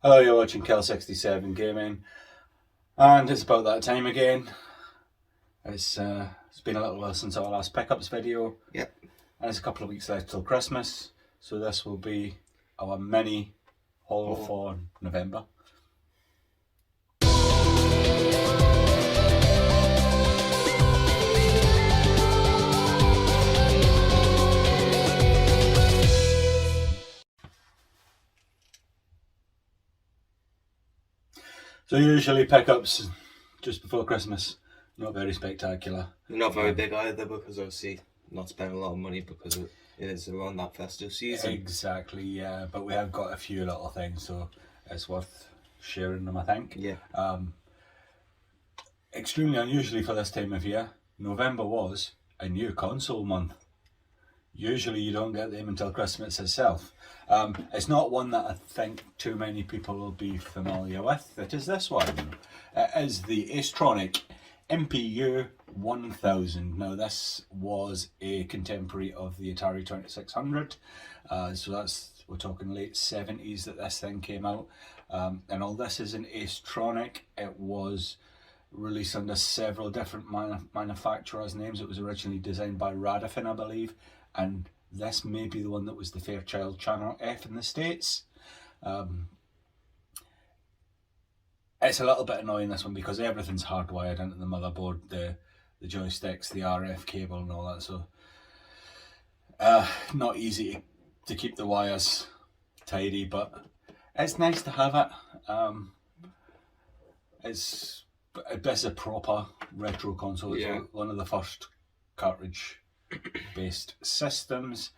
Hello, you're watching Kel67 Gaming, and it's about that time again. It's been a little while since our last pickups video. Yep. And it's a couple of weeks left till Christmas, so this will be our mini haul for November. So usually pickups just before Christmas, not very spectacular. Not very big either, because obviously not spending a lot of money because it is around that festive season. Exactly, yeah, but we have got a few little things, so it's worth sharing them, I think. Yeah. Extremely unusually for this time of year, November was a new console month. Usually you don't get them until Christmas itself. It's not one that I think too many people will be familiar with. It is this one. It is the Astronic MPU 1000. Now this was a contemporary of the Atari 2600. So we're talking late 70s that this thing came out. And all this is an Astronic. It was released under several different manufacturers' names. It was originally designed by Radifin, I believe. And this may be the one that was the Fairchild Channel F in the States. It's a little bit annoying, this one, because everything's hardwired into the motherboard, the joysticks, the RF cable and all that, so not easy to keep the wires tidy, but it's nice to have it. It's a proper retro console. It's one of the first cartridge based systems,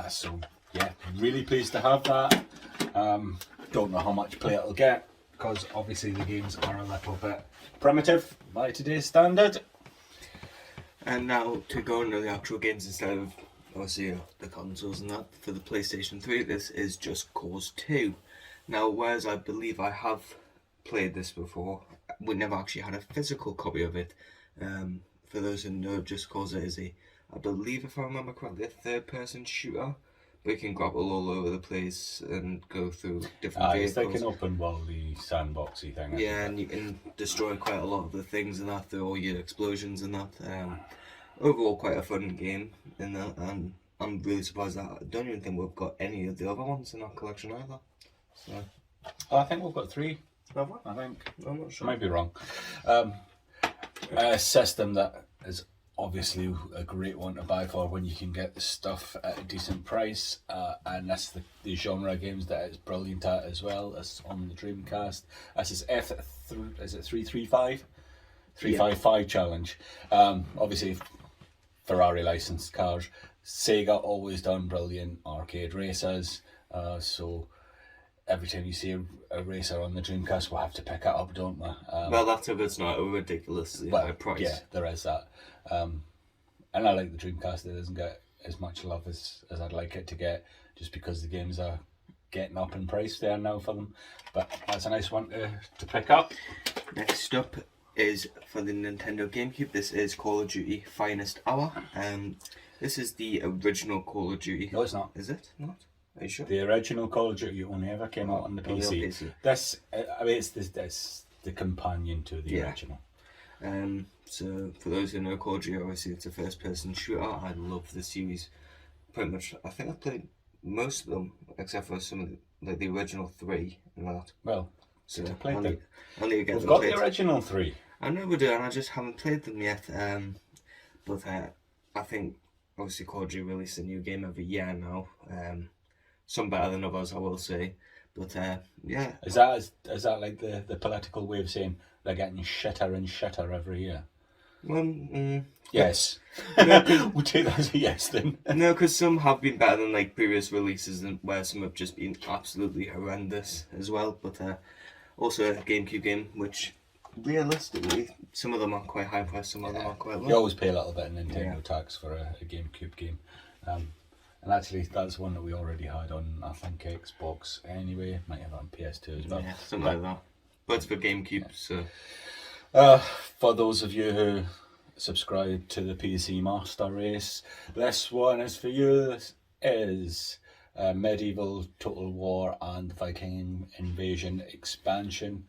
so yeah, really pleased to have that. Don't know how much play it'll get, because obviously the games are a little bit primitive by today's standard. And now to go into the actual games instead of obviously the consoles and that, for the PlayStation 3 this is Just Cause 2. Now whereas I believe I have played this before, we never actually had a physical copy of it. For those who know, Just Cause it is I believe if I remember correctly, a third-person shooter. But you can grapple all over the place and go through different vehicles. It's like an open worldy sandboxy thing. Yeah, and you can destroy quite a lot of the things and that through all your explosions and that. Overall, quite a fun game in that, and I'm really surprised that I don't even think we've got any of the other ones in our collection either. So, I think we've got 3. have we? I think. I'm not sure. Might be wrong. A system that is obviously a great one to buy for when you can get the stuff at a decent price, and that's the genre of games that it's brilliant at as well. It's on the Dreamcast. This is is it 335? 355 challenge. Obviously Ferrari licensed cars. Sega always done brilliant arcade races, so every time you see a racer on the Dreamcast, we'll have to pick it up, don't we? Well, that's if it's not a ridiculously high price. Yeah, there is that. And I like the Dreamcast. It doesn't get as much love as I'd like it to get, just because the games are getting up in price there now for them. But that's a nice one to pick up. Next up is for the Nintendo GameCube. This is Call of Duty Finest Hour. This is the original Call of Duty. No, it's not. Is it not? Are you sure? The original Call of Duty only ever came out on the PC. This, I mean, it's the companion to the original. So for those who know Call of Duty, obviously it's a first-person shooter. I love the series. Pretty much, I think I've played most of them except for some of the original 3 and that. Well, so to play them. We've got the original 3. I know we do, and I just haven't played them yet. But I think obviously Call of Duty releases a new game every year now. Some better than others, I will say. But yeah. Is that like the political way of saying they're getting shitter and shitter every year? Yes. No, we'll take that as a yes then. No, because some have been better than like previous releases, and where some have just been absolutely horrendous as well. But also a GameCube game, which realistically, some of them are quite high priced, some of them are quite low. You always pay a little bit of Nintendo tax for a GameCube game. And actually, that's one that we already had on, I think, Xbox anyway. Might have it on PS2 as well. Yeah, something like that. But it's for GameCube, so... For those of you who subscribe to the PC Master Race, this one is for you. This is Medieval, Total War, and Viking Invasion expansion.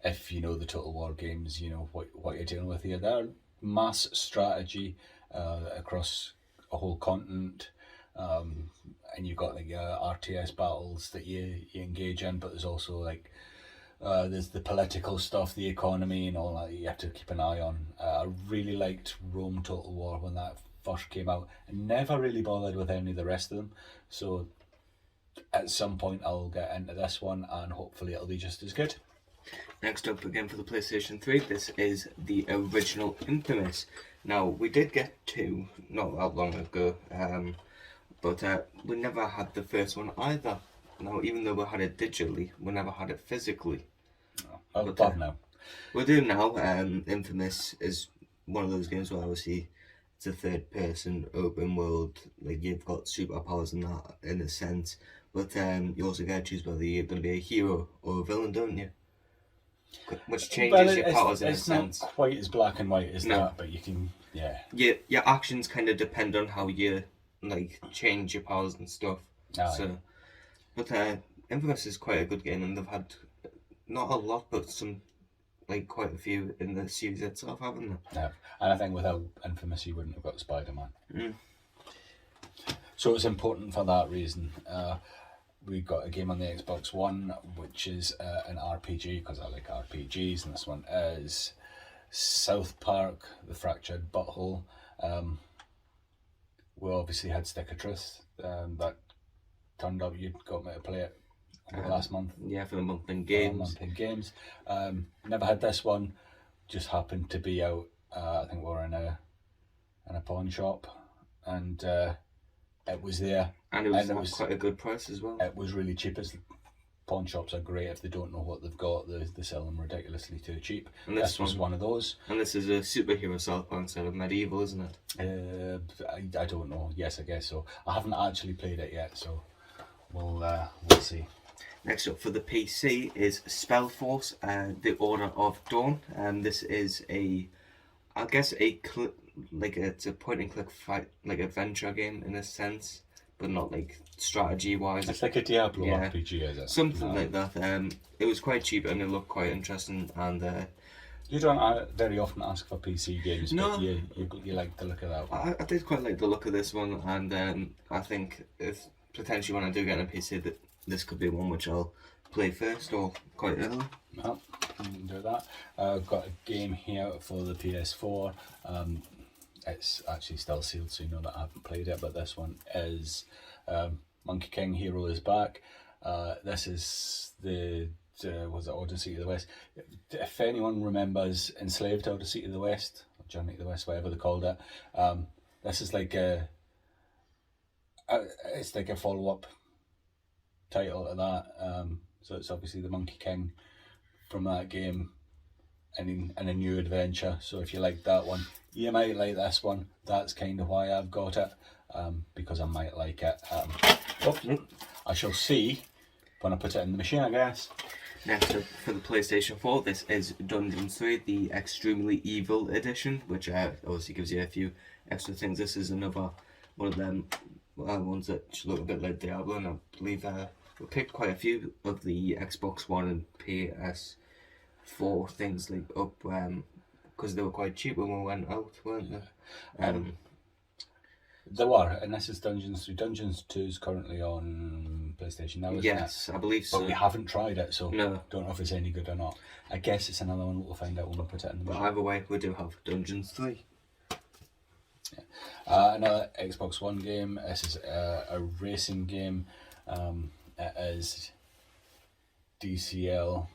If you know the Total War games, you know what you're dealing with here. They're mass strategy across a whole continent. And you've got like RTS battles that you engage in, but there's also like there's the political stuff, the economy, and all that you have to keep an eye on. I really liked Rome Total War when that first came out, and never really bothered with any of the rest of them. So at some point I'll get into this one, and hopefully it'll be just as good. Next up, again for the PlayStation 3, this is the original Infamous. Now, we did get two not that long ago, but we never had the first one either. Now, even though we had it digitally, we never had it physically. But now. We do now. Infamous is one of those games where obviously it's a third person open world, like you've got superpowers and that in a sense, but you also get to choose whether you're going to be a hero or a villain, don't you? Which changes your powers in a sense. It's not quite as black and white as that, but you can, yeah. Your actions kind of depend on how you like change your powers and stuff. But Infamous is quite a good game, and they've had not a lot, but some like quite a few in the series itself, haven't they? Yeah, and I think without Infamous, you wouldn't have got Spider-Man. So it's important for that reason. We got a game on the Xbox One, which is an RPG, because I like RPGs, and this one is South Park, The Fractured Butthole. We obviously had Stick of Truth, that turned up, you got me to play it last month. Yeah, for the month in games. Never had this one, just happened to be out, I think we were in a pawn shop, and it was there. And it was quite a good price as well. It was really cheap. Pawn shops are great if they don't know what they've got. They sell them ridiculously too cheap. And this was one of those. And this is a superhero South Park instead of medieval, isn't it? I don't know. Yes, I guess so. I haven't actually played it yet, so we'll see. Next up for the PC is Spellforce, The Order of Dawn. This is it's a point and click fight, like adventure game in a sense, but not like strategy wise. It's like a Diablo RPG, is it? Something like that. It was quite cheap and it looked quite interesting, and you don't very often ask for PC games, no, but you like the look of that one. I did quite like the look of this one, and I think if potentially when I do get a PC, that this could be one which I'll play first or quite early. Well, you can do that. I've got a game here for the PS4. It's actually still sealed, so you know that I haven't played it, but this one is Monkey King Hero is Back. This is was it Odyssey to the West? If anyone remembers Enslaved Odyssey to the West, or Journey to the West, whatever they called it, this is like it's like a follow-up title to that. So it's obviously the Monkey King from that game in a new adventure. So if you like that one, you might like this one. That's kind of why I've got it, because I might like it. I shall see when I put it in the machine, I guess. Next up for the PlayStation 4, this is Dungeons 3, the Extremely Evil Edition, which obviously gives you a few extra things. This is another one of them ones that look a bit like Diablo, and I believe we picked quite a few of the Xbox One and PS4 things like up because they were quite cheap when we went out, weren't they? There were, and this is Dungeons 3. Dungeons 2 is currently on PlayStation now, isn't yes, it? I believe so. But we haven't tried it, so no. Don't know if it's any good or not. I guess it's another one we'll find out when we put it in the machine. But either way, we do have Dungeons 3. Yeah. Another Xbox One game. This is a racing game. It is DCL,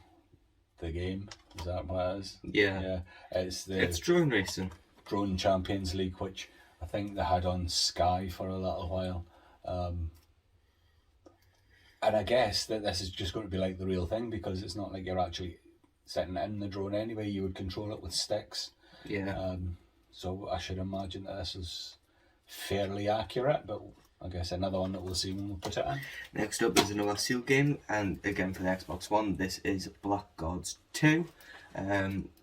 the game. Is that what it is? Yeah. It's drone racing. Drone Champions League, which I think they had on Sky for a little while. And I guess that this is just going to be like the real thing, because it's not like you're actually sitting in the drone anyway. You would control it with sticks. Yeah. So I should imagine that this is fairly accurate, but I guess another one that we'll see when we put it in. Next up is another Seal game, and again for the Xbox One, this is Black Gods 2.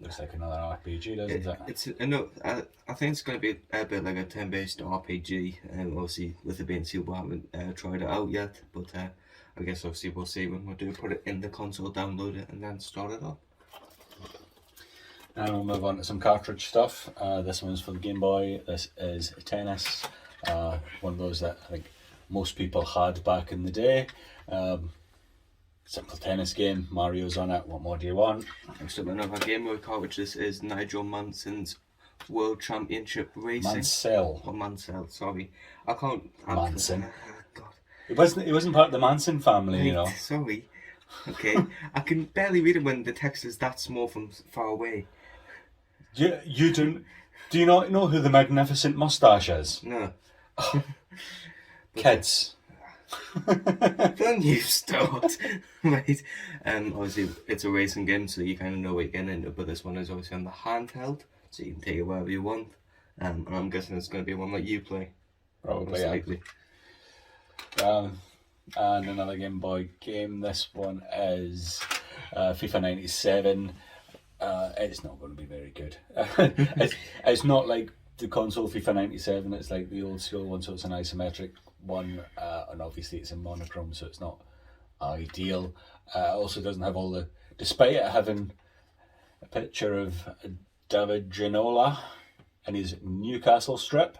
Looks like another RPG, doesn't it? It's no, I think it's going to be a bit like a turn-based RPG. Obviously, with it being sealed, we haven't tried it out yet. But I guess obviously we'll see when we do put it in the console, download it, and then start it up. And we'll move on to some cartridge stuff. This one's for the Game Boy. This is Tennis. One of those that I think most people had back in the day. Simple tennis game. Mario's on it. What more do you want? Next up, another Game Boy cartridge. This is Nigel Mansell's World Championship Racing. Mansell. Or Mansell, sorry. I can't... Manson. God. He wasn't part of the Manson family, you know. Sorry. Okay. I can barely read it when the text is that small from far away. You don't... Do you not know who the Magnificent Mustache is? No. Kids. Don't you start. Right. Obviously, it's a racing game, so you kind of know what you're getting into, but this one is obviously on the handheld, so you can take it wherever you want. And I'm guessing it's going to be one that you play. Probably, yeah. And another Game Boy game. This one is FIFA 97. It's not going to be very good. It's not like the console FIFA 97. It's like the old school one, so it's an isometric one, and obviously it's in monochrome, so it's not ideal. It also doesn't have all the... Despite it having a picture of David Ginola and his Newcastle strip,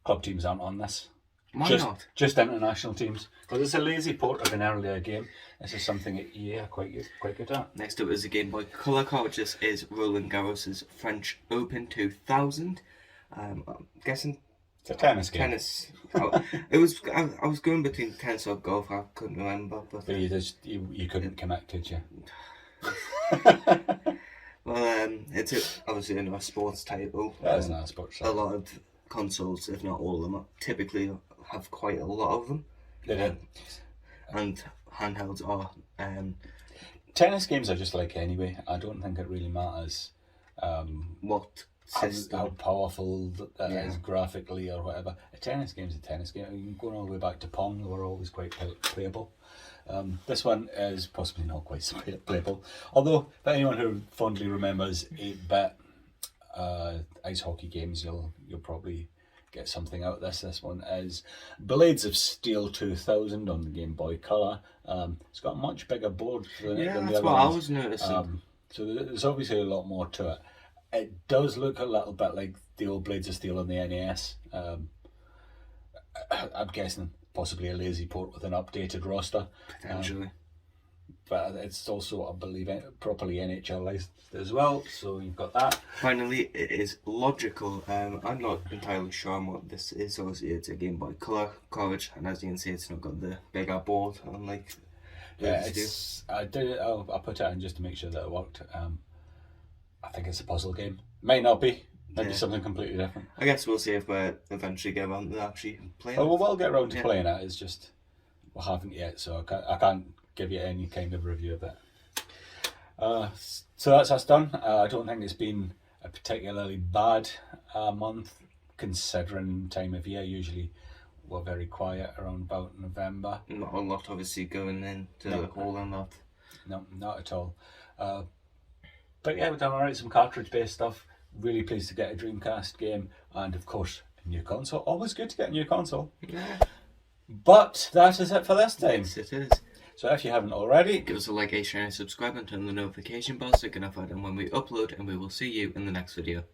club teams aren't on this. Why just, not? Just international teams. Because it's a lazy port of an earlier game. This is something that EA are quite good at. Next up is the Game Boy Color cartridge. This is Roland Garros' French Open 2000. I'm guessing it's a tennis game. Tennis. I was going between tennis or golf. I couldn't remember. But you couldn't connect, did you? Well, it's obviously a sports title. It's not a sports title. A lot of consoles, if not all of them, typically have quite a lot of them. They do. And handhelds are. Tennis games are just like anyway. I don't think it really matters What system? how powerful that is graphically or whatever. A tennis game's a tennis game. You can go all the way back to Pong, they were always quite playable. This one is possibly not quite so playable. Although, for anyone who fondly remembers 8-bit ice hockey games, you'll probably get something out of this. This one is Blades of Steel 2000 on the Game Boy Color. It's got a much bigger board than the that's other what I ones. was noticing. So there's obviously a lot more to it. It does look a little bit like the old Blades of Steel on the NES. I'm guessing possibly a lazy port with an updated roster. Potentially. But it's also, I believe, properly NHL licensed as well, so you've got that. Finally, it is logical. I'm not entirely sure on what this is. Obviously, it's a Game Boy Color cartridge, and as you can see, it's not got the bigger board, unlike Yeah, I put it in just to make sure that it worked. I think it's a puzzle game. Might not be. Maybe something completely different. I guess we'll see if we eventually get around to actually playing Oh, it. well, we'll get around to playing it. It's just we haven't yet, so I can't give you any kind of review of it. So that's us done. I don't think it's been a particularly bad month, considering time of year. Usually we're very quiet around about November. Not a lot, obviously, going into all and that. No, not at all. But yeah, we've done alright, some cartridge-based stuff. Really pleased to get a Dreamcast game, and of course, a new console. Always good to get a new console. Yeah. But that is it for this time. Yes, it is. So if you haven't already, Give us a like, a share, and subscribe, and turn on the notification bell so you can have it when we upload, and we will see you in the next video.